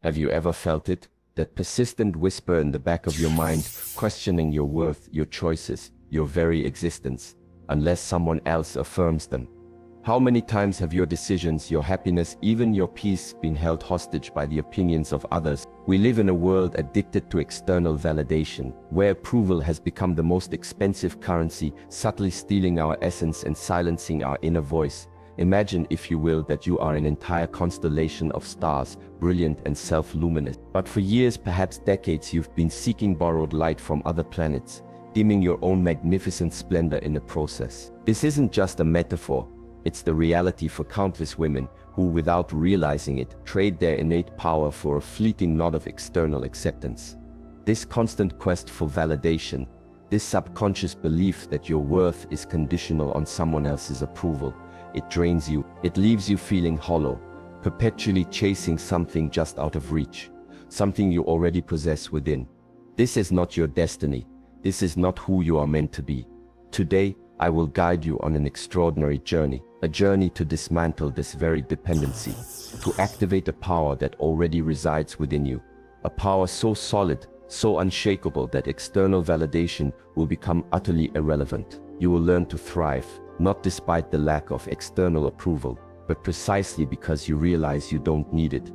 Have you ever felt it? That persistent whisper in the back of your mind, questioning your worth, your choices, your very existence, unless someone else affirms them. How many times have your decisions, your happiness, even your peace been held hostage by the opinions of others? We live in a world addicted to external validation, where approval has become the most expensive currency, subtly stealing our essence and silencing our inner voice. Imagine, if you will, that you are an entire constellation of stars, brilliant and self-luminous. But for years, perhaps decades, you've been seeking borrowed light from other planets, dimming your own magnificent splendor in the process. This isn't just a metaphor. It's the reality for countless women who, without realizing it, trade their innate power for a fleeting nod of external acceptance. This constant quest for validation, this subconscious belief that your worth is conditional on someone else's approval, it drains you. It leaves you feeling hollow, perpetually chasing something just out of reach, something you already possess within. This is not your destiny. This is not who you are meant to be. Today, I will guide you on an extraordinary journey, a journey to dismantle this very dependency, to activate a power that already resides within you, a power so solid, so unshakable that external validation will become utterly irrelevant. You will learn to thrive, not despite the lack of external approval, but precisely because you realize you don't need it.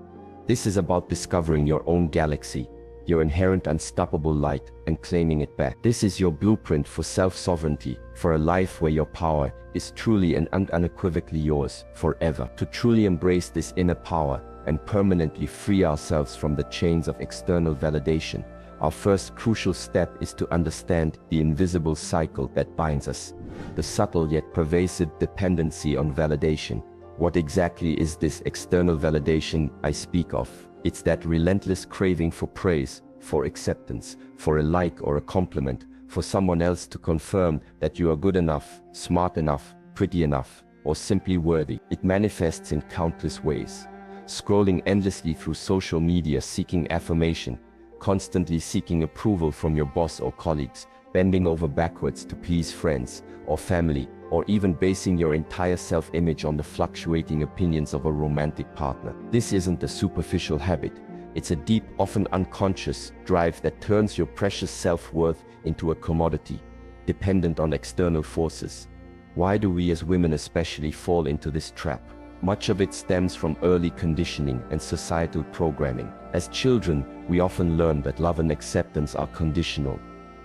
This is about discovering your own galaxy, your inherent unstoppable light, and claiming it back. This is your blueprint for self-sovereignty, for a life where your power is truly and unequivocally yours, forever. To truly embrace this inner power and permanently free ourselves from the chains of external validation, our first crucial step is to understand the invisible cycle that binds us, the subtle yet pervasive dependency on validation. What exactly is this external validation I speak of? It's that relentless craving for praise, for acceptance, for a like or a compliment, for someone else to confirm that you are good enough, smart enough, pretty enough, or simply worthy. It manifests in countless ways. Scrolling endlessly through social media seeking affirmation, constantly seeking approval from your boss or colleagues, bending over backwards to please friends or family, or even basing your entire self-image on the fluctuating opinions of a romantic partner. This isn't a superficial habit. It's a deep, often unconscious drive that turns your precious self-worth into a commodity, dependent on external forces. Why do we as women especially fall into this trap? Much of it stems from early conditioning and societal programming. As children, we often learn that love and acceptance are conditional,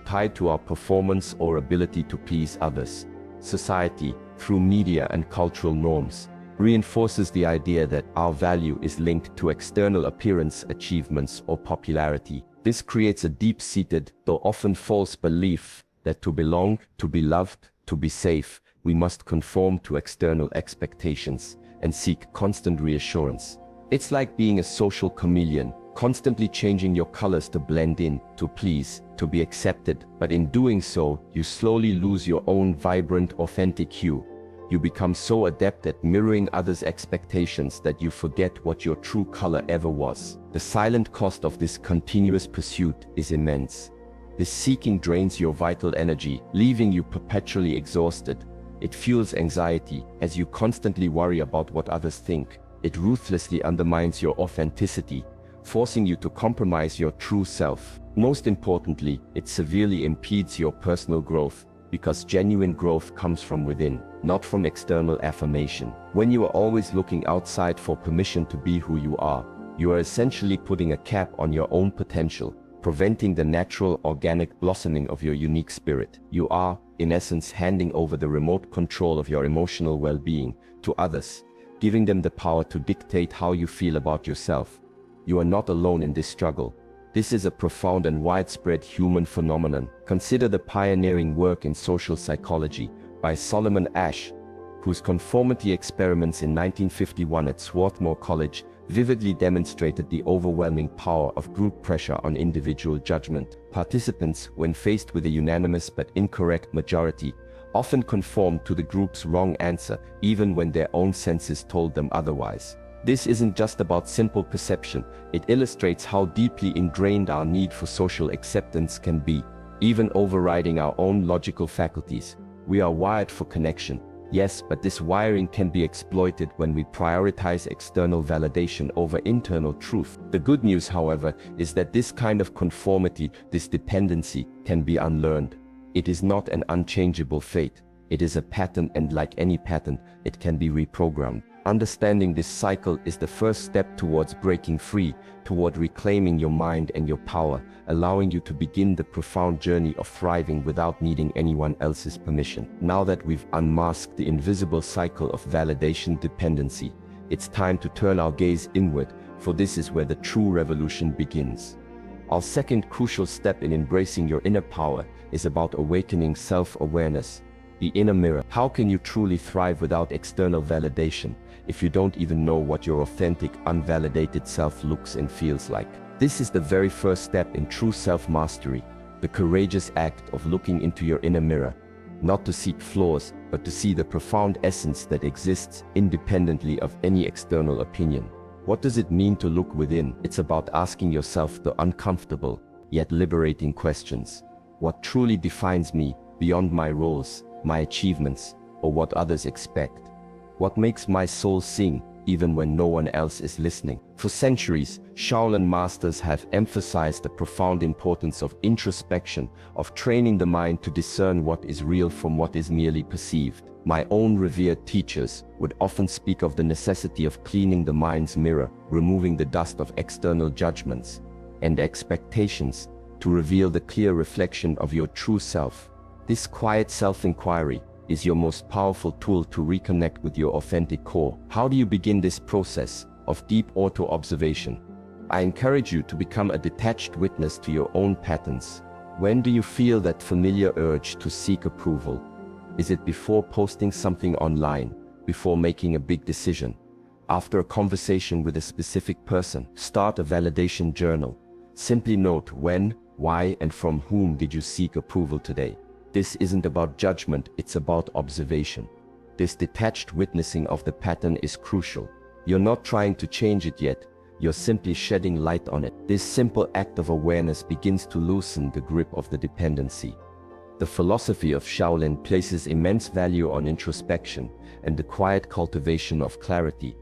tied to our performance or ability to please others. Society, through media and cultural norms, reinforces the idea that our value is linked to external appearance, achievements, or popularity. This creates a deep-seated, though often false belief that to belong, to be loved, to be safe, we must conform to external expectations and seek constant reassurance. It's like being a social chameleon, constantly changing your colors to blend in, to please, to be accepted. But in doing so, you slowly lose your own vibrant, authentic hue. You become so adept at mirroring others' expectations that you forget what your true color ever was. The silent cost of this continuous pursuit is immense. This seeking drains your vital energy, leaving you perpetually exhausted. It fuels anxiety, as you constantly worry about what others think. It ruthlessly undermines your authenticity, forcing you to compromise your true self. Most importantly, it severely impedes your personal growth, because genuine growth comes from within, not from external affirmation. When you are always looking outside for permission to be who you are essentially putting a cap on your own potential, preventing the natural, organic blossoming of your unique spirit. You are, in essence, handing over the remote control of your emotional well-being to others, giving them the power to dictate how you feel about yourself. You are not alone in this struggle. This is a profound and widespread human phenomenon. Consider the pioneering work in social psychology by Solomon Asch, whose conformity experiments in 1951 at Swarthmore College vividly demonstrated the overwhelming power of group pressure on individual judgment. Participants, when faced with a unanimous but incorrect majority, often conformed to the group's wrong answer, even when their own senses told them otherwise. This isn't just about simple perception, it illustrates how deeply ingrained our need for social acceptance can be, even overriding our own logical faculties. We are wired for connection, Yes, but this wiring can be exploited when we prioritize external validation over internal truth. The good news, however, is that this kind of conformity, this dependency, can be unlearned. It is not an unchangeable fate. It is a pattern, and like any pattern, it can be reprogrammed. Understanding this cycle is the first step towards breaking free, toward reclaiming your mind and your power, allowing you to begin the profound journey of thriving without needing anyone else's permission. Now that we've unmasked the invisible cycle of validation dependency, it's time to turn our gaze inward, for this is where the true revolution begins. Our second crucial step in embracing your inner power is about awakening self-awareness, the inner mirror. How can you truly thrive without external validation if you don't even know what your authentic, unvalidated self looks and feels like? This is the very first step in true self-mastery, the courageous act of looking into your inner mirror, not to seek flaws, but to see the profound essence that exists independently of any external opinion. What does it mean to look within? It's about asking yourself the uncomfortable, yet liberating questions. What truly defines me, beyond my roles, my achievements, or what others expect? What makes my soul sing, even when no one else is listening? For centuries, Shaolin masters have emphasized the profound importance of introspection, of training the mind to discern what is real from what is merely perceived. My own revered teachers would often speak of the necessity of cleaning the mind's mirror, removing the dust of external judgments and expectations, to reveal the clear reflection of your true self. This quiet self-inquiry is your most powerful tool to reconnect with your authentic core. How do you begin this process of deep auto-observation? I encourage you to become a detached witness to your own patterns. When do you feel that familiar urge to seek approval? Is it before posting something online, before making a big decision, after a conversation with a specific person? Start a validation journal. Simply note when, why, and from whom did you seek approval today. This isn't about judgment, it's about observation. This detached witnessing of the pattern is crucial. You're not trying to change it yet, you're simply shedding light on it. This simple act of awareness begins to loosen the grip of the dependency. The philosophy of Shaolin places immense value on introspection and the quiet cultivation of clarity.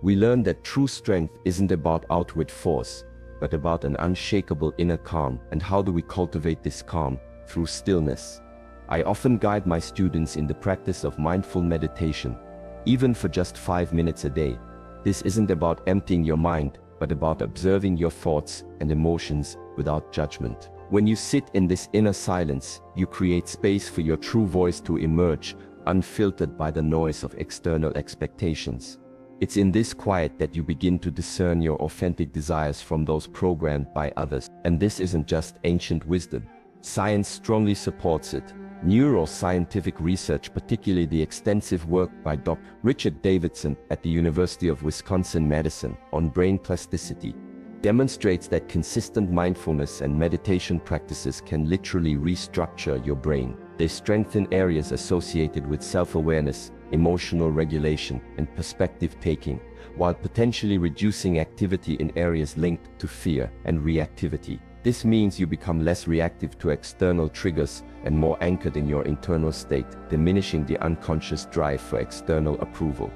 We learn that true strength isn't about outward force, but about an unshakable inner calm. And how do we cultivate this calm? Through stillness. I often guide my students in the practice of mindful meditation, even for just 5 minutes a day. This isn't about emptying your mind, but about observing your thoughts and emotions without judgment. When you sit in this inner silence, you create space for your true voice to emerge, unfiltered by the noise of external expectations. It's in this quiet that you begin to discern your authentic desires from those programmed by others. And this isn't just ancient wisdom. Science strongly supports it. Neuroscientific research, particularly the extensive work by Dr. Richard Davidson at the University of Wisconsin-Madison on brain plasticity, demonstrates that consistent mindfulness and meditation practices can literally restructure your brain. They strengthen areas associated with self-awareness, emotional regulation, and perspective-taking, while potentially reducing activity in areas linked to fear and reactivity. This means you become less reactive to external triggers and more anchored in your internal state, diminishing the unconscious drive for external approval.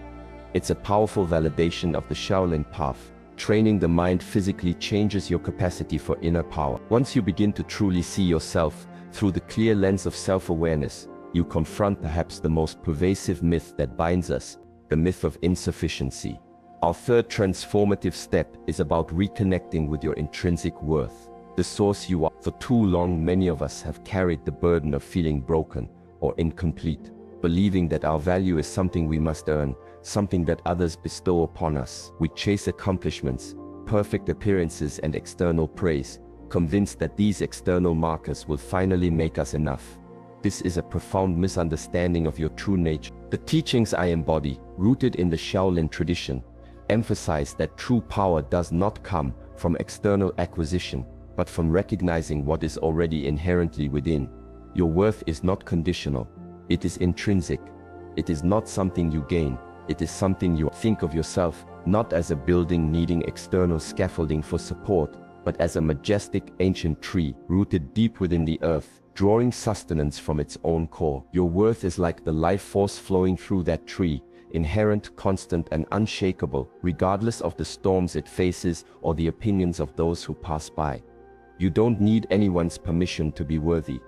It's a powerful validation of the Shaolin path. Training the mind physically changes your capacity for inner power. Once you begin to truly see yourself through the clear lens of self-awareness, you confront perhaps the most pervasive myth that binds us, the myth of insufficiency. Our third transformative step is about reconnecting with your intrinsic worth, the source you are. For too long, many of us have carried the burden of feeling broken or incomplete, believing that our value is something we must earn, something that others bestow upon us. We chase accomplishments, perfect appearances, and external praise, convinced that these external markers will finally make us enough. This is a profound misunderstanding of your true nature. The teachings I embody, rooted in the Shaolin tradition, emphasize that true power does not come from external acquisition, but from recognizing what is already inherently within. Your worth is not conditional, it is intrinsic. It is not something you gain, it is something you think of yourself, not as a building needing external scaffolding for support, but as a majestic ancient tree rooted deep within the earth, drawing sustenance from its own core. Your worth is like the life force flowing through that tree, inherent, constant, and unshakable, regardless of the storms it faces or the opinions of those who pass by. You don't need anyone's permission to be worthy.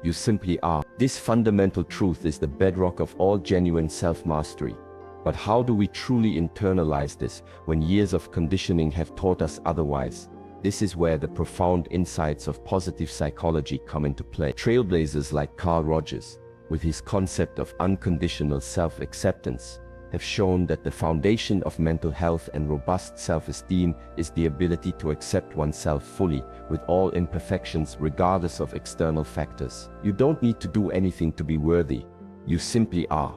You simply are. This fundamental truth is the bedrock of all genuine self-mastery. But how do we truly internalize this when years of conditioning have taught us otherwise? This is where the profound insights of positive psychology come into play. Trailblazers like Carl Rogers, with his concept of unconditional self-acceptance, have shown that the foundation of mental health and robust self-esteem is the ability to accept oneself fully, with all imperfections regardless of external factors. You don't need to do anything to be worthy. You simply are.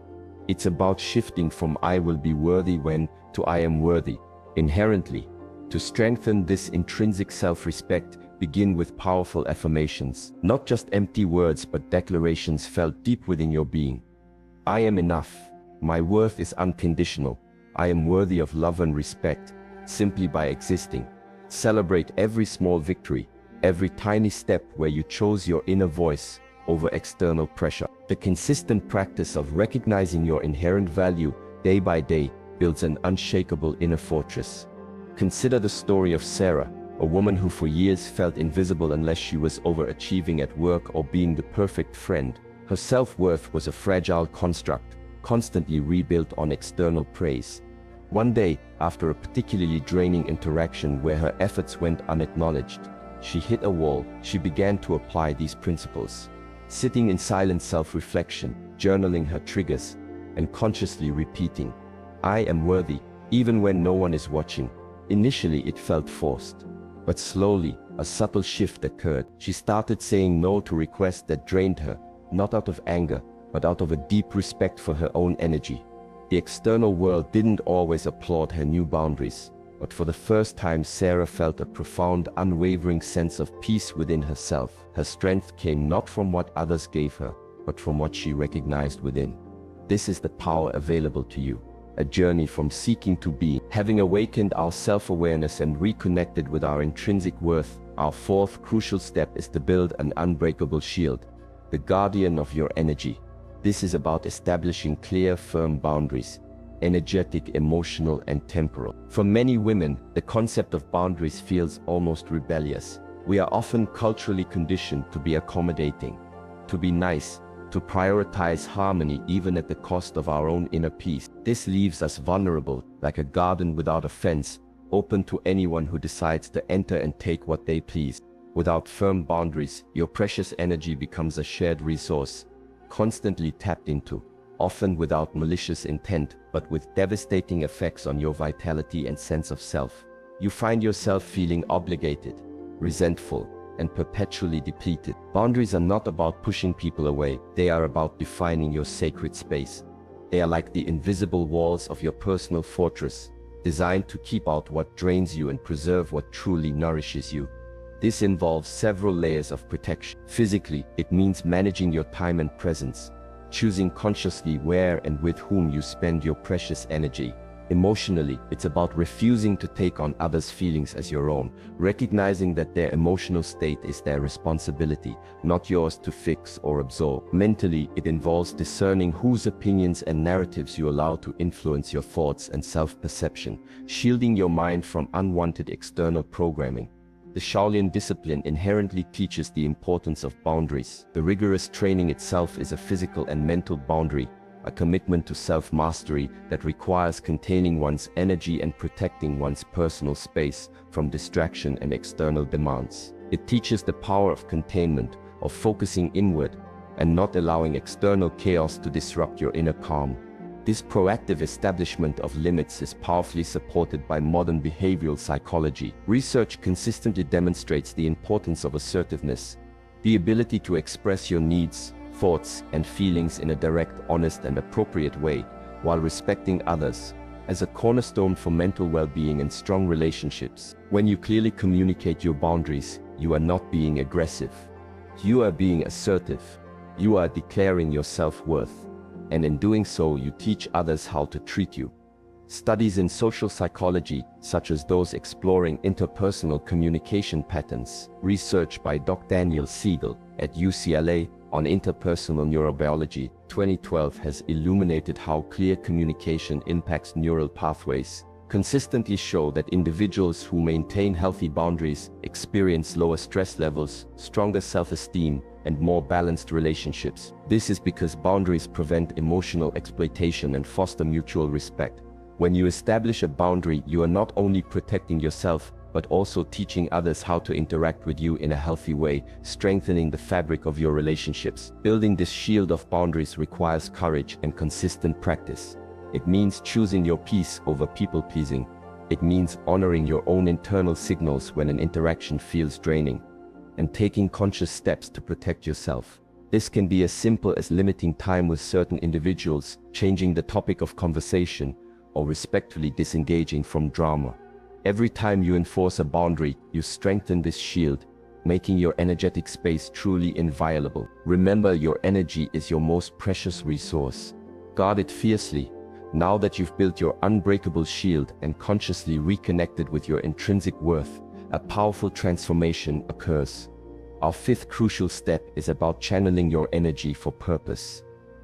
It's about shifting from "I will be worthy when" to "I am worthy" inherently. To strengthen this intrinsic self-respect, begin with powerful affirmations. Not just empty words, but declarations felt deep within your being. I am enough. My worth is unconditional. I am worthy of love and respect, simply by existing. Celebrate every small victory, every tiny step where you chose your inner voice over external pressure. The consistent practice of recognizing your inherent value day by day builds an unshakable inner fortress. Consider the story of Sarah, a woman who for years felt invisible unless she was overachieving at work or being the perfect friend. Her self-worth was a fragile construct, constantly rebuilt on external praise. One day, after a particularly draining interaction where her efforts went unacknowledged, she hit a wall. She began to apply these principles. Sitting in silent self-reflection, journaling her triggers, and consciously repeating, "I am worthy," even when no one is watching. Initially, it felt forced. But slowly, a subtle shift occurred. She started saying no to requests that drained her, not out of anger, but out of a deep respect for her own energy. The external world didn't always applaud her new boundaries, but for the first time Sarah felt a profound, unwavering sense of peace within herself. Her strength came not from what others gave her, but from what she recognized within. This is the power available to you. A journey from seeking to be. Having awakened our self-awareness and reconnected with our intrinsic worth, our fourth crucial step is to build an unbreakable shield, the guardian of your energy. This is about establishing clear, firm boundaries, energetic, emotional, and temporal. For many women, the concept of boundaries feels almost rebellious. We are often culturally conditioned to be accommodating, to be nice, to prioritize harmony even at the cost of our own inner peace. This leaves us vulnerable, like a garden without a fence, open to anyone who decides to enter and take what they please. Without firm boundaries, your precious energy becomes a shared resource, constantly tapped into, often without malicious intent, but with devastating effects on your vitality and sense of self. You find yourself feeling obligated, resentful, and perpetually depleted. Boundaries are not about pushing people away, they are about defining your sacred space. They are like the invisible walls of your personal fortress, designed to keep out what drains you and preserve what truly nourishes you. This involves several layers of protection. Physically, it means managing your time and presence, choosing consciously where and with whom you spend your precious energy. Emotionally, it's about refusing to take on others' feelings as your own, recognizing that their emotional state is their responsibility, not yours to fix or absorb. Mentally, it involves discerning whose opinions and narratives you allow to influence your thoughts and self-perception, shielding your mind from unwanted external programming. The Shaolin discipline inherently teaches the importance of boundaries. The rigorous training itself is a physical and mental boundary, a commitment to self-mastery that requires containing one's energy and protecting one's personal space from distraction and external demands. It teaches the power of containment, of focusing inward, and not allowing external chaos to disrupt your inner calm. This proactive establishment of limits is powerfully supported by modern behavioral psychology. Research consistently demonstrates the importance of assertiveness, the ability to express your needs, thoughts, and feelings in a direct, honest, and appropriate way, while respecting others, as a cornerstone for mental well-being and strong relationships. When you clearly communicate your boundaries, you are not being aggressive. You are being assertive. You are declaring your self-worth. And in doing so, you teach others how to treat you. Studies in social psychology, such as those exploring interpersonal communication patterns, research by Dr. Daniel Siegel at UCLA on interpersonal neurobiology, 2012 has illuminated how clear communication impacts neural pathways, consistently show that individuals who maintain healthy boundaries experience lower stress levels, stronger self-esteem, and more balanced relationships. This is because boundaries prevent emotional exploitation and foster mutual respect. When you establish a boundary, you are not only protecting yourself, but also teaching others how to interact with you in a healthy way, strengthening the fabric of your relationships. Building this shield of boundaries requires courage and consistent practice. It means choosing your peace over people-pleasing. It means honoring your own internal signals when an interaction feels draining, and taking conscious steps to protect yourself. This can be as simple as limiting time with certain individuals, changing the topic of conversation, or respectfully disengaging from drama. Every time you enforce a boundary, you strengthen this shield, making your energetic space truly inviolable. Remember, your energy is your most precious resource. Guard it fiercely. Now that you've built your unbreakable shield and consciously reconnected with your intrinsic worth, a powerful transformation occurs. Our fifth crucial step is about channeling your energy for purpose.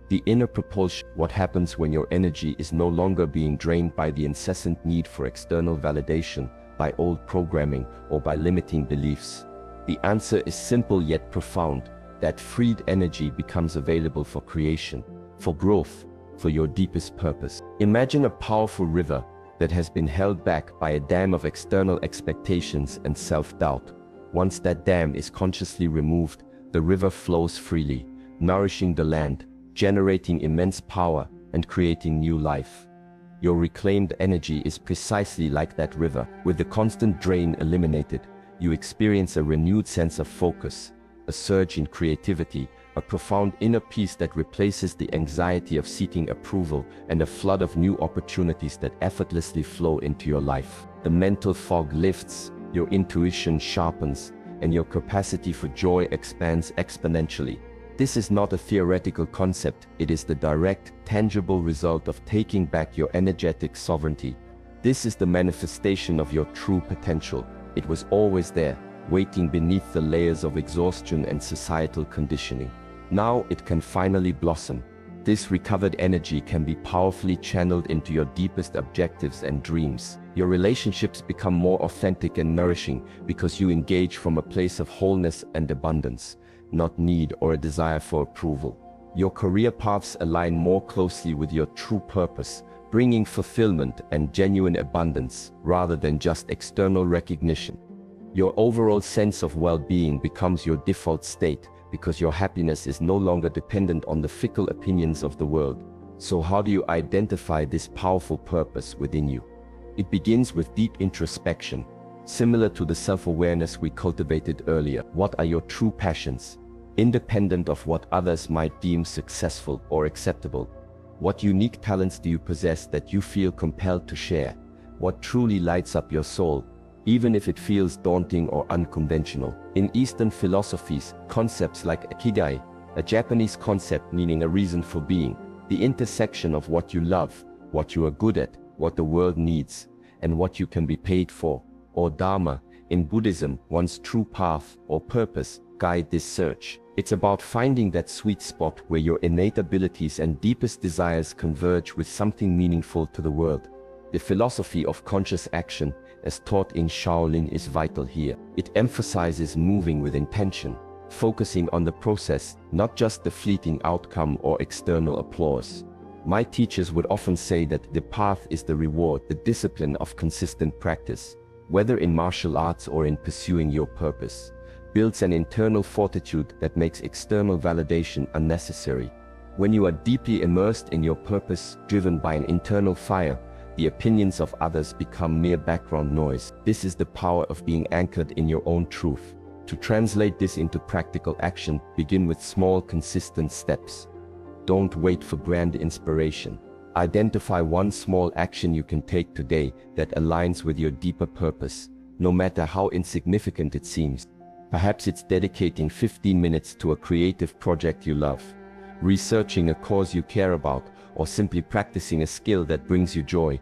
The inner propulsion. What happens when your energy is no longer being drained by the incessant need for external validation, by old programming, or by limiting beliefs? The answer is simple yet profound. That freed energy becomes available for creation, for growth, for your deepest purpose. Imagine a powerful river that has been held back by a dam of external expectations and self-doubt. Once that dam is consciously removed, the river flows freely, nourishing the land, generating immense power, and creating new life. Your reclaimed energy is precisely like that river. With the constant drain eliminated, you experience a renewed sense of focus, a surge in creativity, a profound inner peace that replaces the anxiety of seeking approval, and a flood of new opportunities that effortlessly flow into your life. The mental fog lifts, your intuition sharpens, and your capacity for joy expands exponentially. This is not a theoretical concept, it is the direct, tangible result of taking back your energetic sovereignty. This is the manifestation of your true potential. It was always there, waiting beneath the layers of exhaustion and societal conditioning. Now it can finally blossom. This recovered energy can be powerfully channeled into your deepest objectives and dreams. Your relationships become more authentic and nourishing because you engage from a place of wholeness and abundance, not need or a desire for approval. Your career paths align more closely with your true purpose, bringing fulfillment and genuine abundance rather than just external recognition. Your overall sense of well-being becomes your default state because your happiness is no longer dependent on the fickle opinions of the world. So how do you identify this powerful purpose within you? It begins with deep introspection, similar to the self-awareness we cultivated earlier. What are your true passions? Independent of what others might deem successful or acceptable. What unique talents do you possess that you feel compelled to share? What truly lights up your soul, even if it feels daunting or unconventional? In Eastern philosophies, concepts like ikigai, a Japanese concept meaning a reason for being, the intersection of what you love, what you are good at, what the world needs, and what you can be paid for, or dharma, in Buddhism, one's true path or purpose, guide this search. It's about finding that sweet spot where your innate abilities and deepest desires converge with something meaningful to the world. The philosophy of conscious action, as taught in Shaolin, is vital here. It emphasizes moving with intention, focusing on the process, not just the fleeting outcome or external applause. My teachers would often say that the path is the reward, the discipline of consistent practice, whether in martial arts or in pursuing your purpose, builds an internal fortitude that makes external validation unnecessary. When you are deeply immersed in your purpose, driven by an internal fire, the opinions of others become mere background noise. This is the power of being anchored in your own truth. To translate this into practical action, begin with small, consistent steps. Don't wait for grand inspiration. Identify one small action you can take today that aligns with your deeper purpose, no matter how insignificant it seems. Perhaps it's dedicating 15 minutes to a creative project you love, researching a cause you care about, or simply practicing a skill that brings you joy.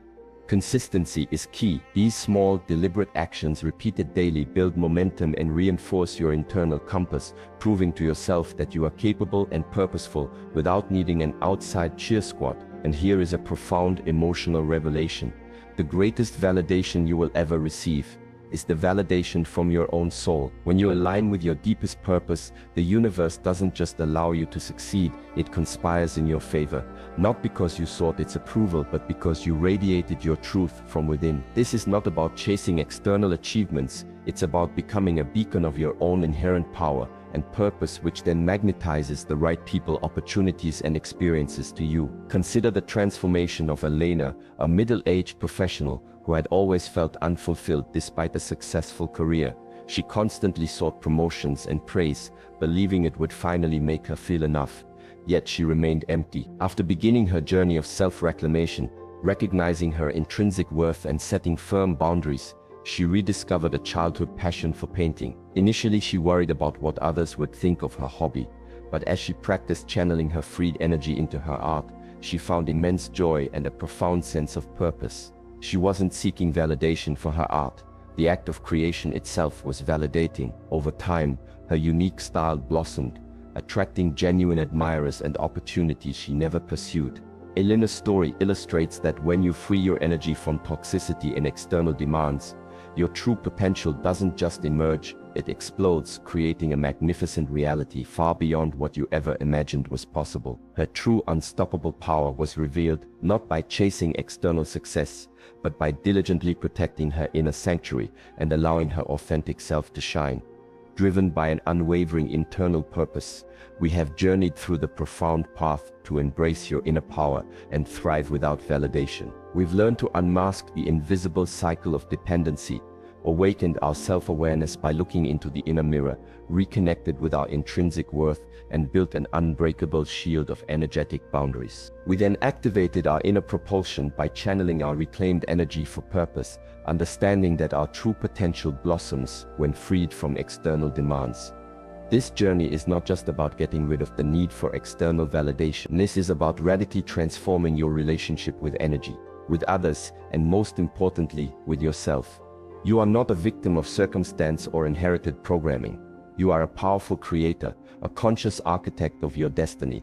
Consistency is key. These small, deliberate actions repeated daily build momentum and reinforce your internal compass, proving to yourself that you are capable and purposeful without needing an outside cheer squad. And here is a profound emotional revelation. The greatest validation you will ever receive is the validation from your own soul. When you align with your deepest purpose, the universe doesn't just allow you to succeed, it conspires in your favor. Not because you sought its approval, but because you radiated your truth from within. This is not about chasing external achievements, it's about becoming a beacon of your own inherent power and purpose, which then magnetizes the right people, opportunities and experiences to you. Consider the transformation of Elena, a middle-aged professional who had always felt unfulfilled despite a successful career. She constantly sought promotions and praise, believing it would finally make her feel enough. Yet she remained empty. After beginning her journey of self-reclamation, recognizing her intrinsic worth and setting firm boundaries, she rediscovered a childhood passion for painting. Initially, she worried about what others would think of her hobby, but as she practiced channeling her freed energy into her art, she found immense joy and a profound sense of purpose. She wasn't seeking validation for her art. The act of creation itself was validating. Over time, her unique style blossomed, attracting genuine admirers and opportunities she never pursued. Elena's story illustrates that when you free your energy from toxicity and external demands, your true potential doesn't just emerge, it explodes, creating a magnificent reality far beyond what you ever imagined was possible. Her true unstoppable power was revealed not by chasing external success, but by diligently protecting her inner sanctuary and allowing her authentic self to shine. Driven by an unwavering internal purpose, we have journeyed through the profound path to embrace your inner power and thrive without validation. We've learned to unmask the invisible cycle of dependency, awakened our self-awareness by looking into the inner mirror, reconnected with our intrinsic worth, and built an unbreakable shield of energetic boundaries. We then activated our inner propulsion by channeling our reclaimed energy for purpose, understanding that our true potential blossoms when freed from external demands. This journey is not just about getting rid of the need for external validation. This is about radically transforming your relationship with energy, with others, and most importantly, with yourself. You are not a victim of circumstance or inherited programming. You are a powerful creator, a conscious architect of your destiny.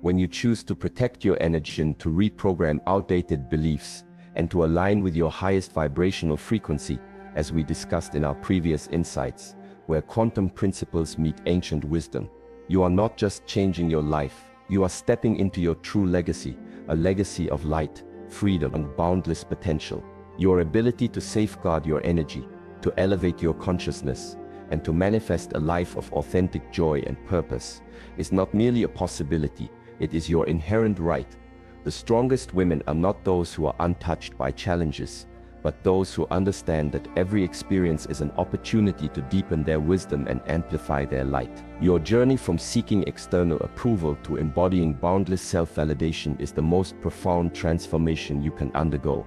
When you choose to protect your energy and to reprogram outdated beliefs, and to align with your highest vibrational frequency, as we discussed in our previous insights, where quantum principles meet ancient wisdom, you are not just changing your life, you are stepping into your true legacy, a legacy of light, freedom, and boundless potential. Your ability to safeguard your energy, to elevate your consciousness, and to manifest a life of authentic joy and purpose is not merely a possibility, it is your inherent right. The strongest women are not those who are untouched by challenges, but those who understand that every experience is an opportunity to deepen their wisdom and amplify their light. Your journey from seeking external approval to embodying boundless self-validation is the most profound transformation you can undergo.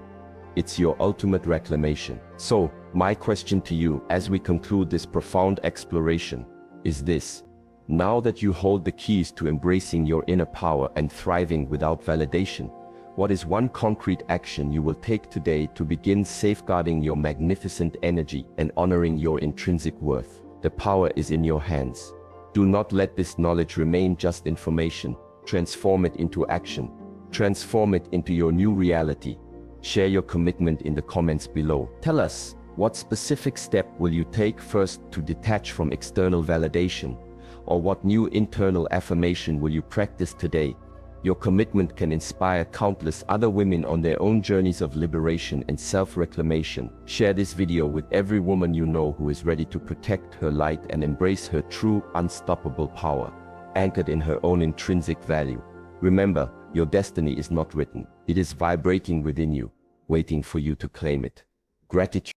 It's your ultimate reclamation. So, my question to you as we conclude this profound exploration is this. Now that you hold the keys to embracing your inner power and thriving without validation, what is one concrete action you will take today to begin safeguarding your magnificent energy and honoring your intrinsic worth? The power is in your hands. Do not let this knowledge remain just information. Transform it into action. Transform it into your new reality. Share your commitment in the comments below. Tell us, what specific step will you take first to detach from external validation? Or what new internal affirmation will you practice today? Your commitment can inspire countless other women on their own journeys of liberation and self-reclamation. Share this video with every woman you know who is ready to protect her light and embrace her true, unstoppable power, anchored in her own intrinsic value. Remember, your destiny is not written. It is vibrating within you, waiting for you to claim it. Gratitude.